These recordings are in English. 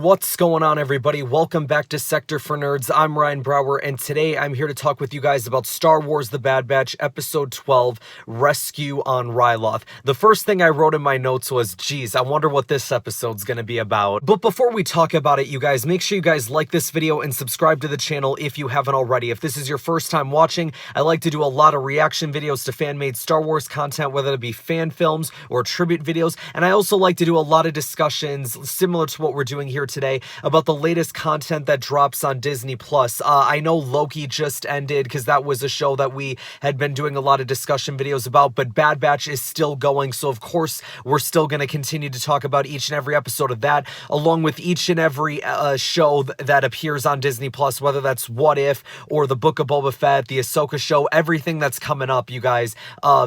What's going on, everybody? Welcome back to Sector for Nerds. I'm Ryan Brower, and today I'm here to talk with you guys about Star Wars The Bad Batch, Episode 12, Rescue on Ryloth. The first thing I wrote in my notes was, geez, I wonder what this episode's gonna be about. But before we talk about it, you guys, make sure you guys like this video and subscribe to the channel if you haven't already. If this is your first time watching, I like to do a lot of reaction videos to fan-made Star Wars content, whether it be fan films or tribute videos, and I also like to do a lot of discussions similar to what we're doing here today about the latest content that drops on Disney+. I know Loki just ended because that was a show that we had been doing a lot of discussion videos about, but Bad Batch is still going, so of course we're still going to continue to talk about each and every episode of that, along with each and every show that appears on Disney+, whether that's What If or the Book of Boba Fett, the Ahsoka show, everything that's coming up, you guys.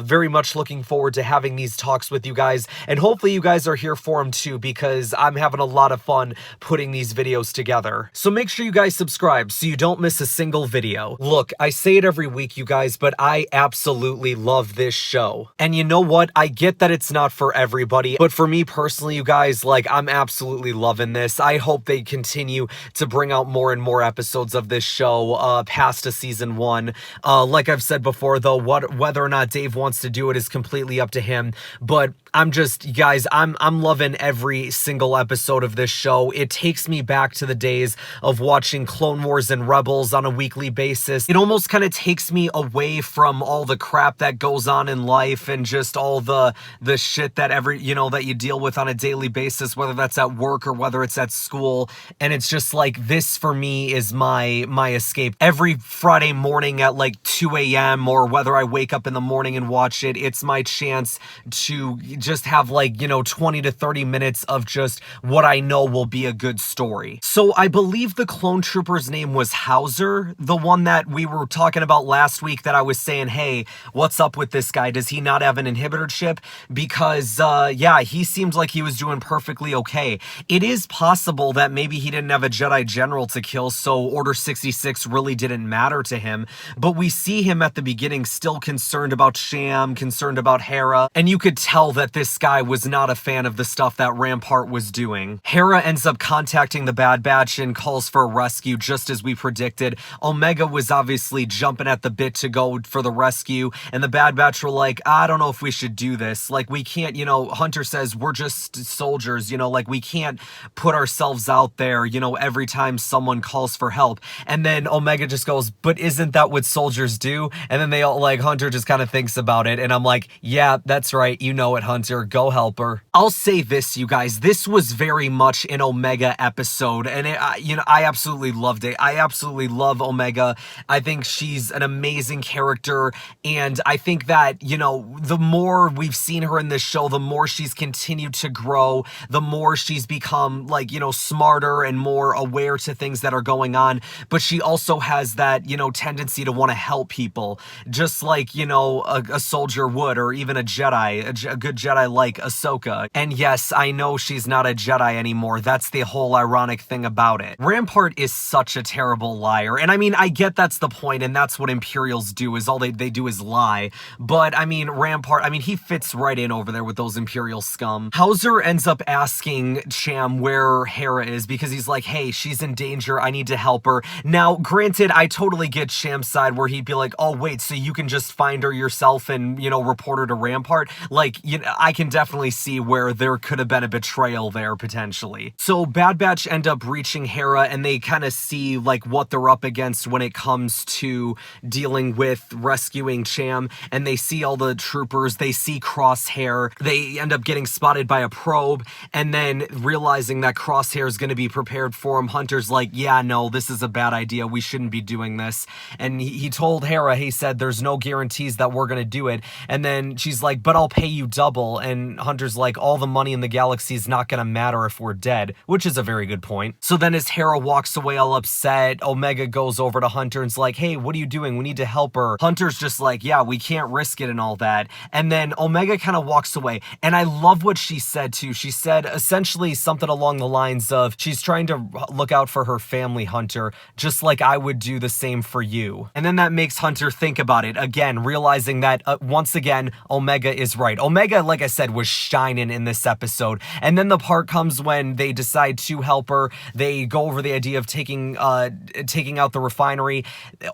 Very much looking forward to having these talks with you guys, and hopefully you guys are here for them too, because I'm having a lot of fun putting these videos together. So make sure you guys subscribe so you don't miss a single video. Look, I say it every week, you guys, but I absolutely love this show. And you know what? I get that it's not for everybody, but for me personally, you guys, like, I'm absolutely loving this. I hope they continue to bring out more and more episodes of this show past a season 1. Like I've said before, though, whether or not Dave wants to do it is completely up to him, but I'm just, guys, I'm loving every single episode of this show. It takes me back to the days of watching Clone Wars and Rebels on a weekly basis. It almost kind of takes me away from all the crap that goes on in life and just all the shit that that you deal with on a daily basis, whether that's at work or whether it's at school. And it's just like, this for me is my escape. Every Friday morning at like 2 a.m. or whether I wake up in the morning and watch it, it's my chance to just have like, 20 to 30 minutes of just what I know will be a good story. So I believe the clone trooper's name was Howzer, the one that we were talking about last week that I was saying, hey, what's up with this guy? Does he not have an inhibitor chip? Because, yeah, he seemed like he was doing perfectly okay. It is possible that maybe he didn't have a Jedi General to kill, so Order 66 really didn't matter to him, but we see him at the beginning still concerned about Sham, concerned about Hera, and you could tell that this guy was not a fan of the stuff that Rampart was doing. Hera ends up contacting the Bad Batch and calls for a rescue, just as we predicted. Omega was obviously jumping at the bit to go for the rescue, and the Bad Batch were like, I don't know if we should do this. Like, we can't, Hunter says, we're just soldiers, like, we can't put ourselves out there, every time someone calls for help. And then Omega just goes, but isn't that what soldiers do? And then they all, like, Hunter just kind of thinks about it, and I'm like, yeah, that's right, you know it, Hunter, go help her. I'll say this, you guys, this was very much an Omega episode, and I absolutely loved it. I absolutely love Omega. I think she's an amazing character, and I think that, the more we've seen her in this show, the more she's continued to grow, the more she's become, like, smarter and more aware to things that are going on, but she also has that, tendency to want to help people, just like, a soldier would, or even a Jedi, a good Jedi like Ahsoka. And yes, I know she's not a Jedi anymore. That's the whole ironic thing about it. Rampart is such a terrible liar, and I mean, I get that's the point, and that's what Imperials do, is all they do is lie, but I mean, Rampart, he fits right in over there with those Imperial scum. Howzer ends up asking Cham where Hera is, because he's like, hey, she's in danger, I need to help her. Now, granted, I totally get Cham's side where he'd be like, oh wait, so you can just find her yourself and, report her to Rampart? Like, I can definitely see where there could have been a betrayal there, potentially. So Bad Batch end up reaching Hera, and they kind of see, like, what they're up against when it comes to dealing with rescuing Cham, and they see all the troopers, they see Crosshair, they end up getting spotted by a probe, and then realizing that Crosshair is going to be prepared for him, Hunter's like, yeah, no, this is a bad idea, we shouldn't be doing this. And he told Hera, he said, there's no guarantees that we're going to do it, and then she's like, but I'll pay you double, and Hunter's like, all the money in the galaxy is not going to matter if we're dead, which is a very good point. So then as Hera walks away all upset, Omega goes over to Hunter and's like, hey, what are you doing? We need to help her. Hunter's just like, yeah, we can't risk it and all that. And then Omega kind of walks away, and I love what she said too. She said essentially something along the lines of, she's trying to look out for her family, Hunter, just like I would do the same for you. And then that makes Hunter think about it again, realizing that once again, Omega is right. Omega, like, like I said, was shining in this episode. And then the part comes when they decide to help her. They go over the idea of taking out the refinery.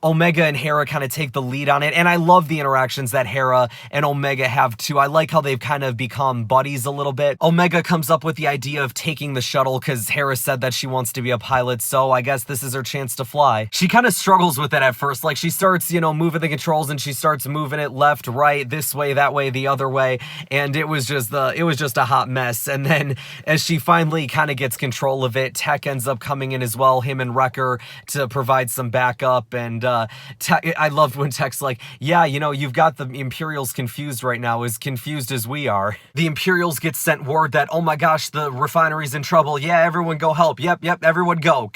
Omega and Hera kind of take the lead on it, and I love the interactions that Hera and Omega have too. I like how they've kind of become buddies a little bit. Omega comes up with the idea of taking the shuttle because Hera said that she wants to be a pilot, so I guess this is her chance to fly. She kind of struggles with it at first. Like, she starts, you know, moving the controls, and she starts moving it left, right, this way, that way, the other way, and it was just a hot mess. And then as she finally kind of gets control of it, Tech ends up coming in as well, him and Wrecker, to provide some backup. And I loved when Tech's like, yeah, you know, you've got the Imperials confused right now, as confused as we are. The Imperials get sent word that, oh my gosh, the refinery's in trouble. Yeah, everyone go help. Yep, everyone go.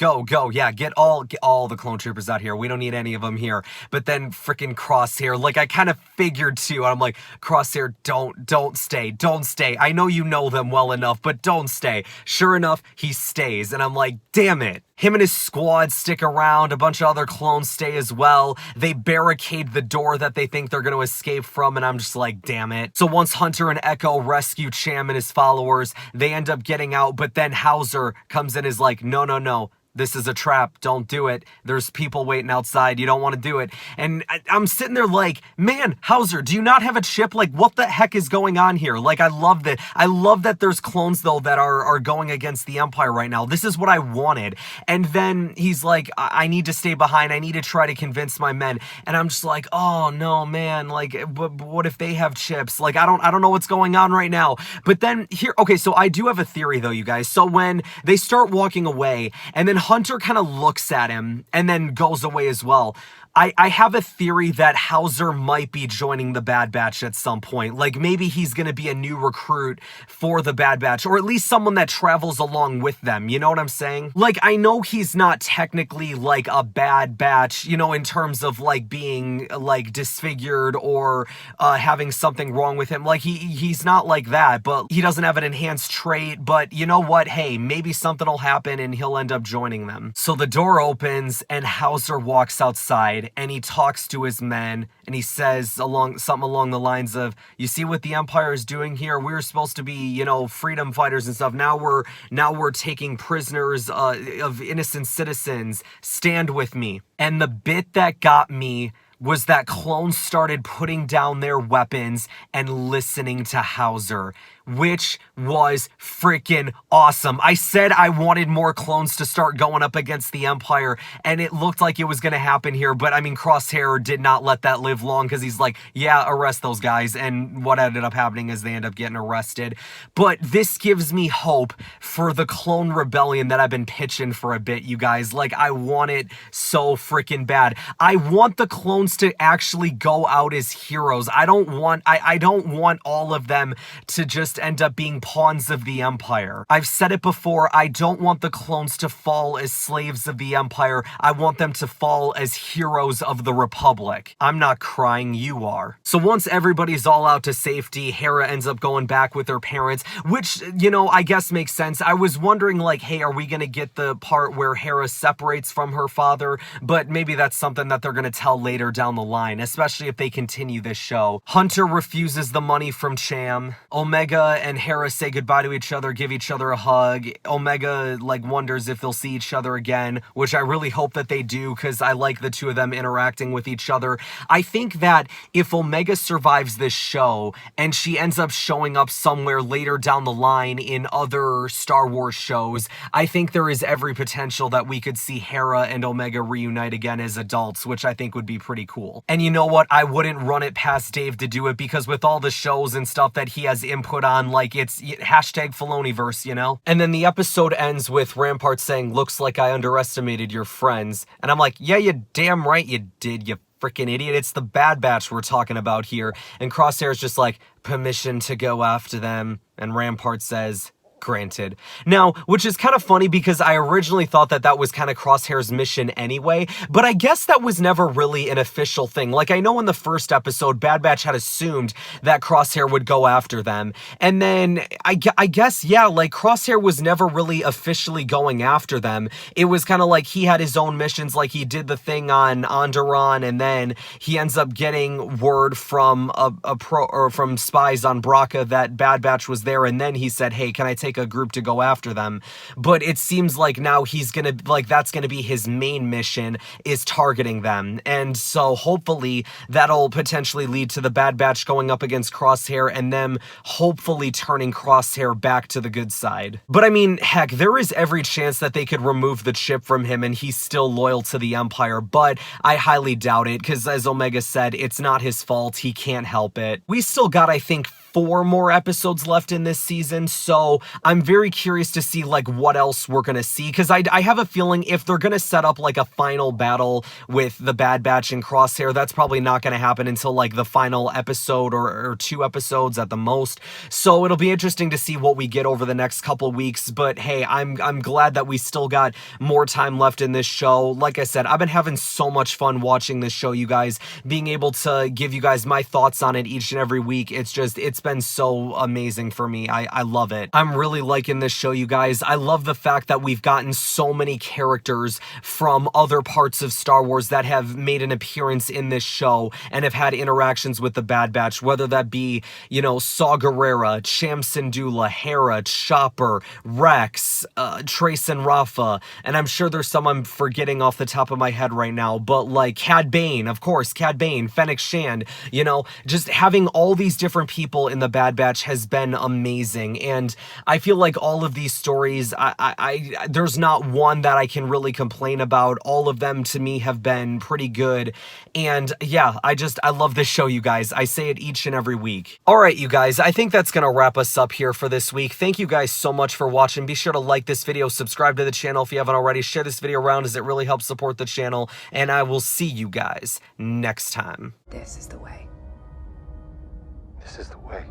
Yeah, get all the clone troopers out here. We don't need any of them here. But then freaking Crosshair, like, I kind of figured too. I'm like, Crosshair, don't stay. I know you know them well enough, but don't stay. Sure enough, he stays. And I'm like, damn it. Him and his squad stick around. A bunch of other clones stay as well. They barricade the door that they think they're going to escape from, and I'm just like, damn it. So once Hunter and Echo rescue Cham and his followers, they end up getting out, but then Howzer comes in and is like, no. This is a trap. Don't do it. There's people waiting outside. You don't want to do it. And I'm sitting there like, man, Howzer, do you not have a chip? Like, what the heck is going on here? Like, I love that. I love that there's clones, though, that are going against the Empire right now. This is what I wanted. And then he's like, I need to stay behind. I need to try to convince my men. And I'm just like, oh, no, man. Like, what if they have chips? Like, I don't know what's going on right now. But then here, okay, so I do have a theory, though, you guys. So when they start walking away, and then Hunter kind of looks at him and then goes away as well. I have a theory that Howzer might be joining the Bad Batch at some point. Like, maybe he's going to be a new recruit for the Bad Batch, or at least someone that travels along with them. You know what I'm saying? Like, I know he's not technically like a Bad Batch, you know, in terms of like being like disfigured or having something wrong with him. Like, he's not like that, but he doesn't have an enhanced trait. But you know what? Hey, maybe something will happen and he'll end up joining them. So the door opens and Howzer walks outside. And he talks to his men, and he says something along the lines of, you see what the Empire is doing here? We're supposed to be, you know, freedom fighters and stuff. Now we're taking prisoners of innocent citizens. Stand with me. And the bit that got me was that clones started putting down their weapons and listening to Howzer, which was freaking awesome. I said I wanted more clones to start going up against the Empire, and it looked like it was going to happen here, but I mean, Crosshair did not let that live long, because he's like, yeah, arrest those guys, and what ended up happening is they end up getting arrested. But this gives me hope for the clone rebellion that I've been pitching for a bit, you guys. Like, I want it so freaking bad. I want the clones to actually go out as heroes. I don't want all of them to just end up being pawns of the Empire. I've said it before, I don't want the clones to fall as slaves of the Empire. I want them to fall as heroes of the Republic. I'm not crying, you are. So once everybody's all out to safety, Hera ends up going back with her parents, which, you know, I guess makes sense. I was wondering, like, hey, are we gonna get the part where Hera separates from her father? But maybe that's something that they're gonna tell later down the line, especially if they continue this show. Hunter refuses the money from Cham. Omega and Hera say goodbye to each other, give each other a hug. Omega, like, wonders if they'll see each other again, which I really hope that they do, because I like the two of them interacting with each other. I think that if Omega survives this show and she ends up showing up somewhere later down the line in other Star Wars shows, I think there is every potential that we could see Hera and Omega reunite again as adults, which I think would be pretty cool. And you know what? I wouldn't run it past Dave to do it, because with all the shows and stuff that he has input on, like, it's hashtag Filoniverse, you know? And then the episode ends with Rampart saying, looks like I underestimated your friends. And I'm like, yeah, you damn right you did, you freaking idiot. It's the Bad Batch we're talking about here. And Crosshair's just like, permission to go after them. And Rampart says, Granted. Now, which is kind of funny because I originally thought that that was kind of Crosshair's mission anyway, but I guess that was never really an official thing. Like, I know in the first episode, Bad Batch had assumed that Crosshair would go after them, and then I guess, yeah, like, Crosshair was never really officially going after them. It was kind of like he had his own missions, like he did the thing on Onderon, and then he ends up getting word from from spies on Braca that Bad Batch was there, and then he said, hey, can I take a group to go after them? But it seems like now he's gonna, like, that's gonna be his main mission, is targeting them. And so hopefully that'll potentially lead to the Bad Batch going up against Crosshair and them hopefully turning Crosshair back to the good side. But I mean, heck, there is every chance that they could remove the chip from him and he's still loyal to the Empire, but I highly doubt it, because as Omega said, it's not his fault, he can't help it. We still got, I think, 4 more episodes left in this season, so I'm very curious to see, like, what else we're gonna see, because I have a feeling if they're gonna set up, like, a final battle with the Bad Batch and Crosshair, that's probably not gonna happen until, like, the final episode or 2 episodes at the most, so it'll be interesting to see what we get over the next couple weeks. But hey, I'm glad that we still got more time left in this show. Like I said, I've been having so much fun watching this show, you guys, being able to give you guys my thoughts on it each and every week. It's been so amazing for me. I love it. I'm really liking this show, you guys. I love the fact that we've gotten so many characters from other parts of Star Wars that have made an appearance in this show and have had interactions with the Bad Batch, whether that be, you know, Saw Gerrera, Cham Syndulla, Hera, Chopper, Rex, Trace and Rafa, and I'm sure there's some I'm forgetting off the top of my head right now, but like Cad Bane, of course, Cad Bane, Fennec Shand, you know, just having all these different people in the Bad Batch has been amazing, and I feel like all of these stories, there's not one that I can really complain about. All of them to me have been pretty good, and yeah, I love this show, you guys. I say it each and every week. Alright, you guys, I think that's gonna wrap us up here for this week. Thank you guys so much for watching. Be sure to like this video, subscribe to the channel if you haven't already, share this video around as it really helps support the channel, and I will see you guys next time. This is the way. This is the way.